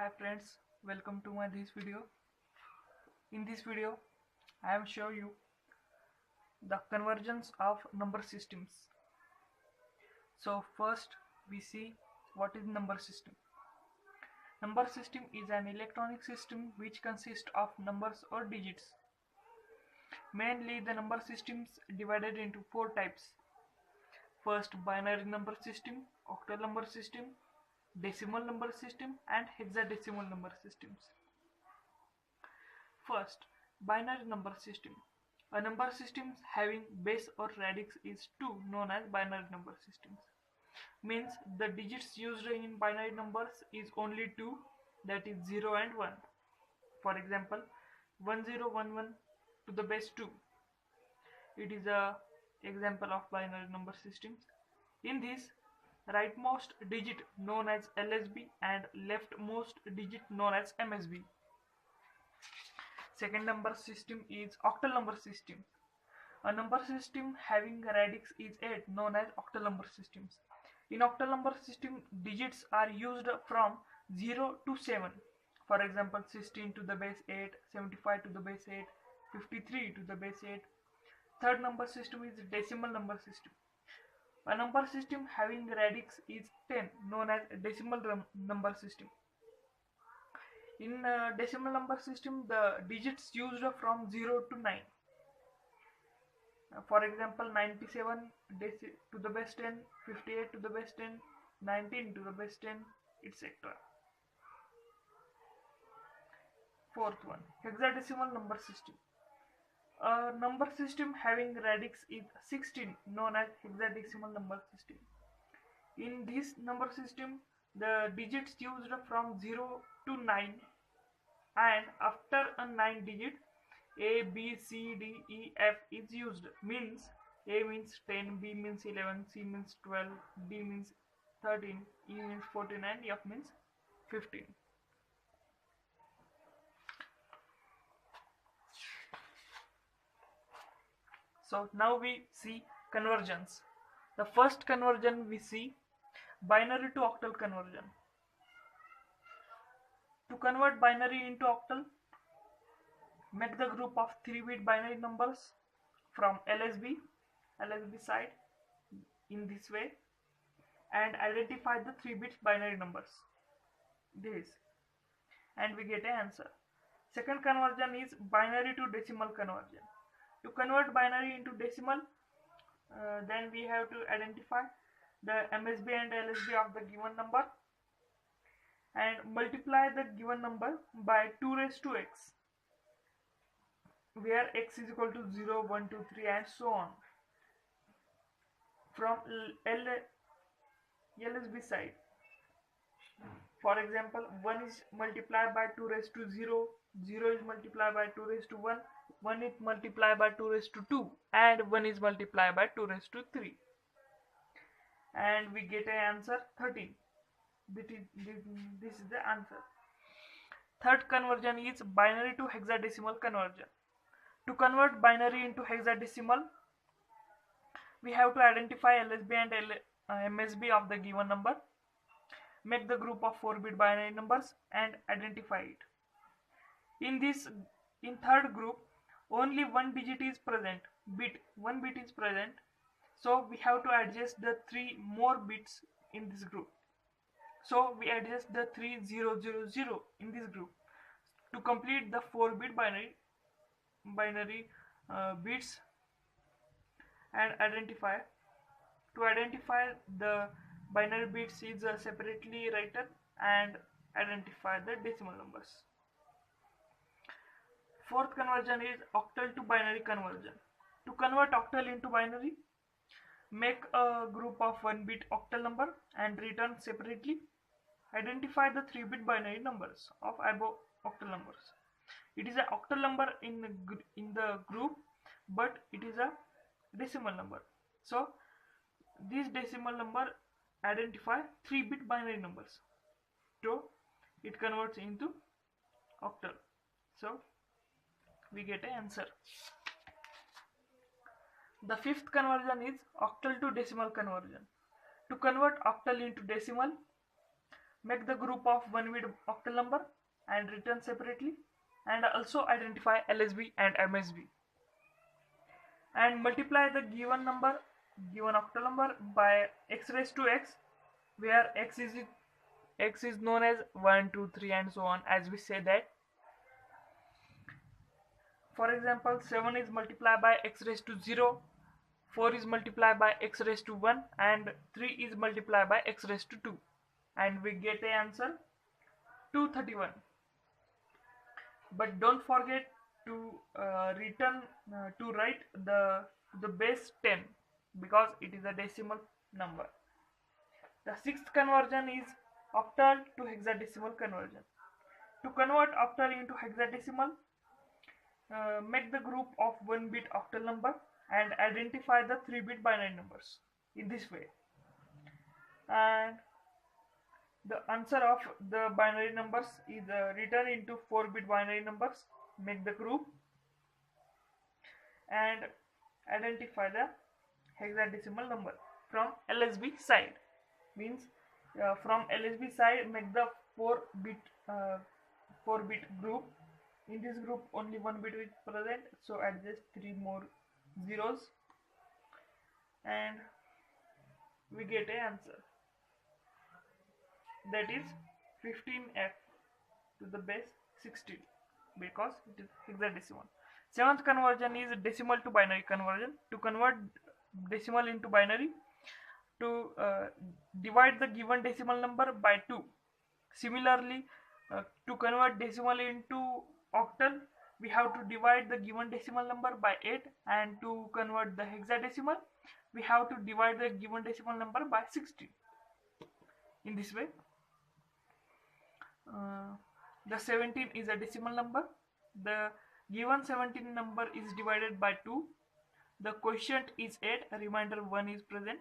Hi friends, welcome to my this video. In this video, I am show you the convergence of number systems. So first we see what is number system. Number system is an electronic system which consists of numbers or digits. Mainly the number systems divided into four types. First, binary number system, octal number system, decimal number system and hexadecimal number systems. First, binary number system. A number system having base or radix is 2 known as binary number systems. Means the digits used in binary numbers is only 2, that is 0 and 1. For example, 1011 to the base 2. It is a example of binary number systems. In this, rightmost digit known as LSB and leftmost digit known as MSB. Second number system is octal number system. A number system having a radix is 8 known as octal number systems. In octal number system, digits are used from 0 to 7. For example, 16 to the base 8, 75 to the base 8, 53 to the base 8. Third number system is decimal number system. A number system having radix is 10 known as decimal number system. In decimal number system, the digits used from 0 to 9. For example, 97 to the base 10, 58 to the base 10, 19 to the base 10, etc. Fourth one, hexadecimal number system. A number system having radix is 16 known as hexadecimal number system. In this number system, the digits used from 0 to 9, and after a 9 digit, A, B, C, D, E, F is used. Means A means 10, B means 11, C means 12, D means 13, E means 14 and F means 15. So now we see convergence. The first conversion we see binary to octal conversion. To convert binary into octal, make the group of 3-bit binary numbers from LSB side in this way and identify the 3-bit binary numbers. This, and we get an answer. Second conversion is binary to decimal conversion. To convert binary into decimal, then we have to identify the MSB and LSB of the given number and multiply the given number by 2 raised to x, where x is equal to 0, 1, 2, 3 and so on. From LSB side, for example, 1 is multiplied by 2 raised to 0, 0 is multiplied by 2 raised to 1, 1 is multiplied by 2 raised to 2 and 1 is multiplied by 2 raised to 3, and we get an answer 13. This is the answer. Third conversion is binary to hexadecimal conversion. To convert binary into hexadecimal, we have to identify LSB and MSB of the given number, make the group of 4-bit binary numbers and identify it. In third group, only one digit is present, one bit is present, so we have to adjust the 3 more bits in this group. So we adjust the 3000 in this group to complete the 4-bit binary bits and identify. To identify the binary bits is separately written and identify the decimal numbers. Fourth conversion is octal to binary conversion. To convert octal into binary, make a group of 1-bit octal number and return separately. Identify the 3-bit binary numbers of above octal numbers. It is an octal number in the group, but it is a decimal number. So this decimal number identify 3-bit binary numbers. So it converts into octal. So we get an answer. The fifth conversion is octal to decimal conversion. To convert octal into decimal, make the group of 1-bit octal number and return separately, and also identify LSB and MSB, and multiply the given octal number by x raised to x, where x is known as 1, 2, 3 and so on, as we say that. For example, 7 is multiplied by x raised to 0, 4 is multiplied by x raised to 1, and 3 is multiplied by x raised to 2, and we get an answer 231. But don't forget to write the base 10, because it is a decimal number. The sixth conversion is octal to hexadecimal conversion. To convert octal into hexadecimal, make the group of 1-bit octal number and identify the 3-bit binary numbers in this way. And the answer of the binary numbers is written into 4-bit binary numbers. Make the group and identify the hexadecimal number from LSB side. Means from LSB side, make the 4-bit group. In this group only 1 bit is present, so adjust 3 more zeros and we get an answer, that is 15f to the base 16, because it is hexadecimal. Seventh conversion is decimal to binary conversion. To convert decimal into binary, to divide the given decimal number by 2. Similarly, to convert decimal into octal, we have to divide the given decimal number by 8, and to convert the hexadecimal, we have to divide the given decimal number by 16. In this way, the 17 is a decimal number. The given 17 number is divided by 2. The quotient is 8, remainder 1 is present.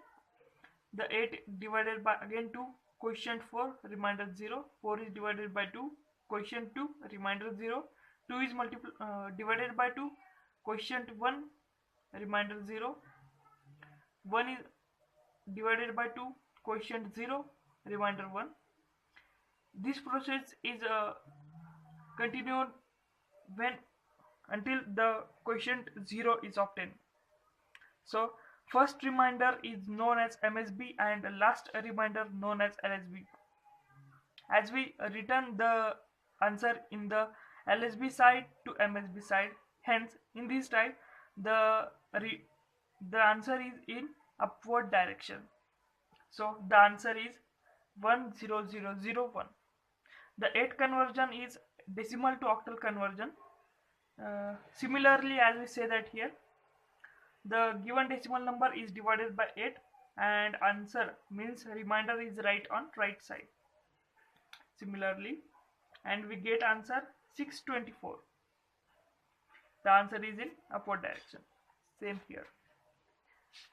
The 8 divided by again 2, quotient 4, remainder 0. 4 is divided by 2, quotient 2, remainder 0. 2 is divided by 2, quotient 1, remainder 0. 1 is divided by 2, quotient 0, remainder 1. This process is continued until the quotient 0 is obtained. So first remainder is known as MSB and last remainder known as LSB. As we return the answer in the LSB side to MSB side, hence in this type the answer is in upward direction. So the answer is 10001. The 8th conversion is decimal to octal conversion. Similarly, as we say that here, the given decimal number is divided by 8 and answer means remainder is right on right side. Similarly, and we get answer 624. The answer is in upward direction. Same here.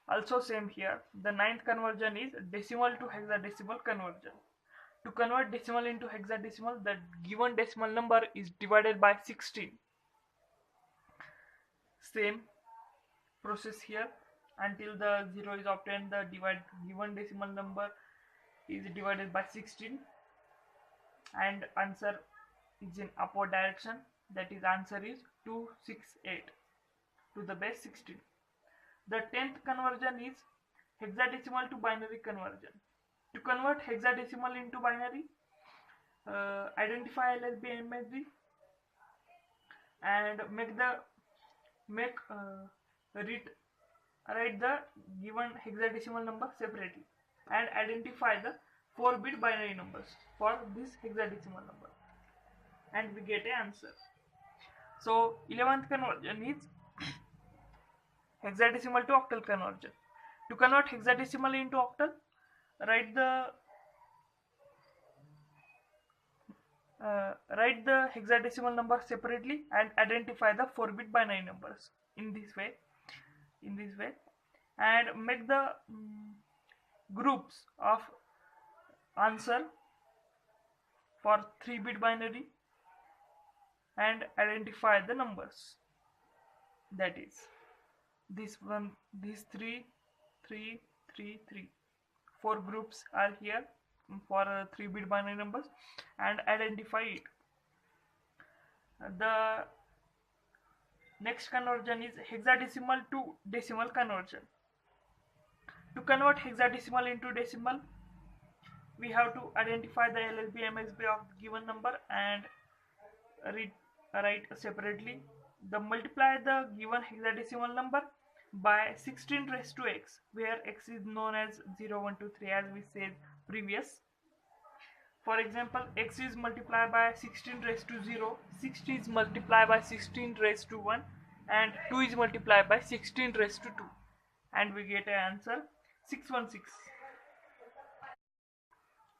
Also same here. The 9th conversion is decimal to hexadecimal conversion. To convert decimal into hexadecimal, the given decimal number is divided by 16. Same process here until the 0 is obtained. The given decimal number is divided by 16 and answer is in upward direction, that is answer is 268 to the base 16. The 10th conversion is hexadecimal to binary conversion. To convert hexadecimal into binary, identify LSB and MSB and write the given hexadecimal number separately and identify the 4-bit binary numbers for this hexadecimal number, and we get an answer. So 11th conversion is hexadecimal to octal conversion. To convert hexadecimal into octal, write the hexadecimal number separately and identify the 4-bit binary numbers in this way, and make the groups of answer for 3-bit binary and identify the numbers, that is this one, these 3, 3, 3, 3. 4 groups are here for 3-bit binary numbers and identify it. The next conversion is hexadecimal to decimal conversion. To convert hexadecimal into decimal, we have to identify the LSB MSB of the given number and write separately. Multiply the given hexadecimal number by 16 raised to x, where x is known as 0, 1, 2, 3 as we said previous. For example, x is multiplied by 16 raised to 0, 6 is multiplied by 16 raised to 1, and 2 is multiplied by 16 raised to 2, and we get an answer 616.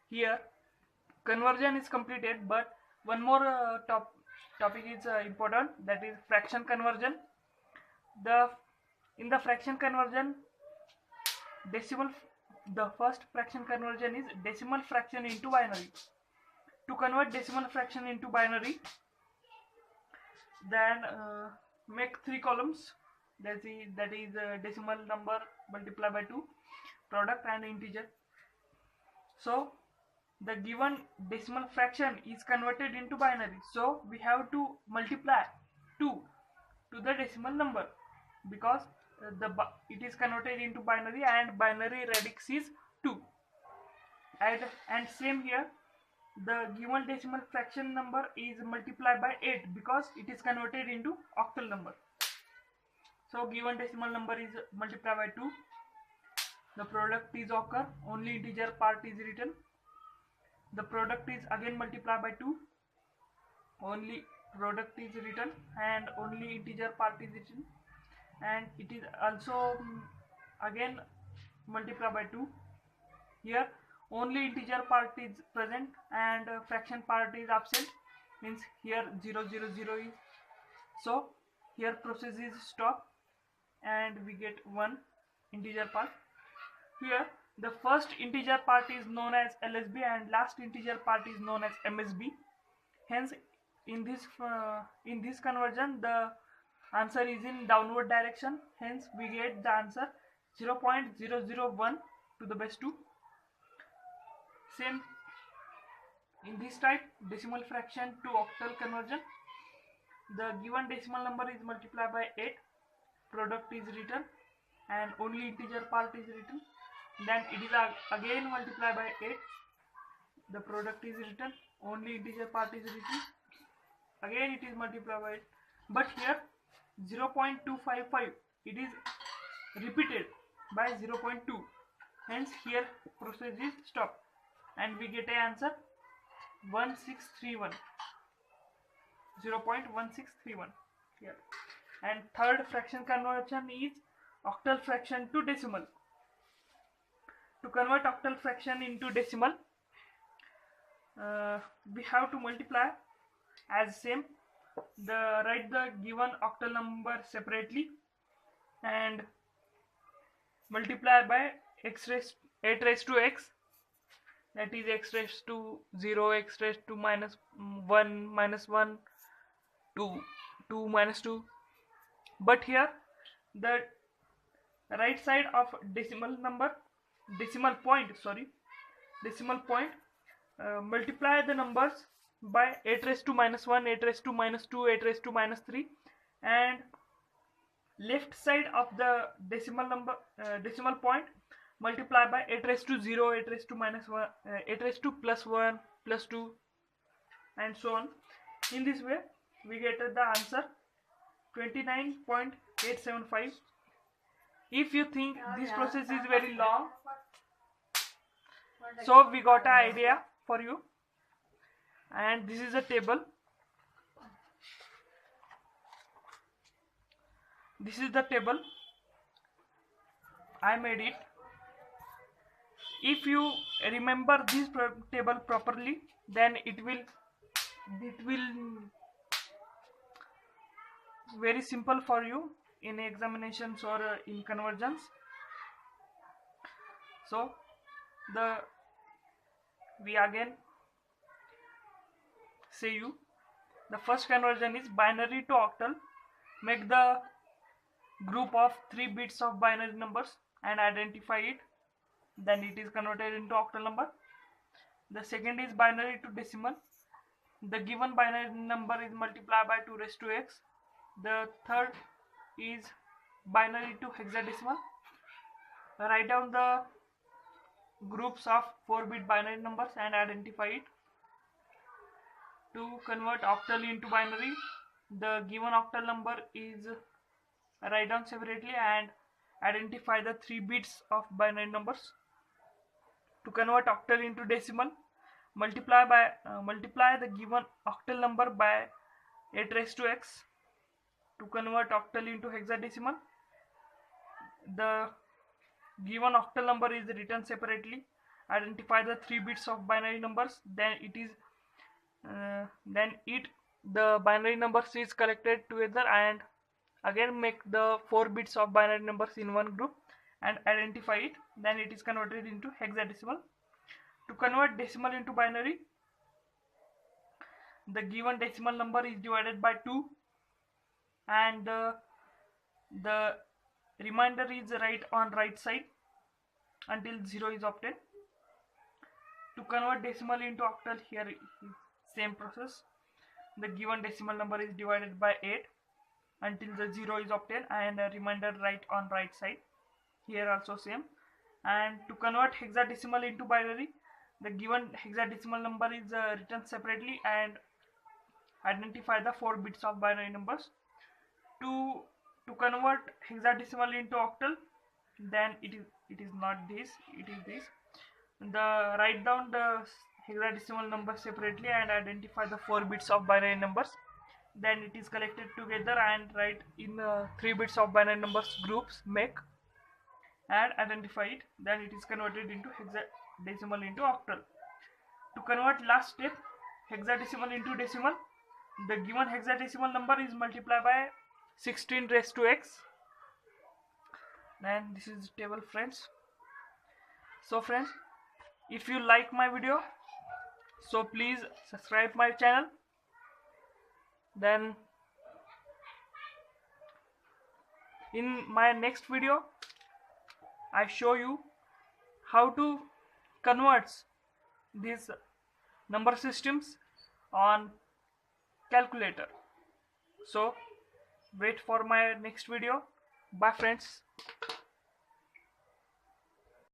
Here conversion is completed, but one more topic is important, that is fraction conversion. In the fraction conversion, the first fraction conversion is decimal fraction into binary. To convert decimal fraction into binary, then make 3 columns, that is decimal number multiplied by 2, product and integer. So the given decimal fraction is converted into binary, so we have to multiply 2 to the decimal number, because it is converted into binary and binary radix is 2. And same here, the given decimal fraction number is multiplied by 8 because it is converted into octal number. So given decimal number is multiplied by 2, the product is occur, only integer part is written. The product is again multiplied by 2, only product is written and only integer part is written, and it is also again multiplied by 2. Here only integer part is present and fraction part is absent, means here 0, 0, 0 is, so here process is stop and we get 1 integer part. Here the first integer part is known as LSB and last integer part is known as MSB. Hence in this conversion the answer is in downward direction, hence we get the answer 0.001 to the base 2. Same in this type, decimal fraction to octal conversion, the given decimal number is multiplied by 8, product is written and only integer part is written, then it is again multiplied by 8, the product is written, only integer part is written, again it is multiplied by 8, but here 0.255 it is repeated by 0.2, hence here process is stopped and we get an answer 1631, 0.1631 here. And third fraction conversion is octal fraction to decimal. To convert octal fraction into decimal, we have to multiply as same, write the given octal number separately and multiply by 8 raised to x, that is x raised to 0, x raised to minus 1, minus 1, 2, 2 minus 2. But here the right side of decimal point, multiply the numbers by 8 raised to minus 1, 8 raised to minus 2, 8 raised to minus 3, and left side of the decimal point multiply by 8 raised to 0, 8 raised to minus 1, 8 raised to plus 1, plus 2, and so on. In this way we get the answer 29.875. If you think this process is very long, so we got an idea for you, and this is a table. This is the table, I made it. If you remember this table properly, then it will very simple for you in examinations or in conversions. So we again say you, the first conversion is binary to octal. Make the group of 3 bits of binary numbers and identify it, then it is converted into octal number. The second is binary to decimal. The given binary number is multiplied by 2 raised to x. The third is binary to hexadecimal. Write down the groups of 4-bit binary numbers and identify it. To convert octal into binary, the given octal number is write down separately and identify the 3 bits of binary numbers. To convert octal into decimal, multiply the given octal number by 8 raised to x. To convert octal into hexadecimal, the given octal number is written separately. Identify the 3 bits of binary numbers. Then the binary numbers is collected together and again make the 4 bits of binary numbers in one group and identify it. Then it is converted into hexadecimal. To convert decimal into binary, the given decimal number is divided by 2 and the remainder is right on right side until 0 is obtained. To convert decimal into octal, here is same process. The given decimal number is divided by 8 until the 0 is obtained and a remainder right on right side. Here also same. And to convert hexadecimal into binary, the given hexadecimal number is written separately and identify the 4 bits of binary numbers. To convert hexadecimal into octal, then it is not this, it is this. Write down the hexadecimal number separately and identify the 4 bits of binary numbers. Then it is collected together and write in 3 bits of binary numbers groups make and identify it. Then it is converted into hexadecimal into octal. To convert last step, hexadecimal into decimal, the given hexadecimal number is multiplied by 16 raised to x. Then this is the table, friends. So friends, if you like my video, so please subscribe my channel. Then in my next video I show you how to convert these number systems on calculator. So wait for my next video. Bye friends.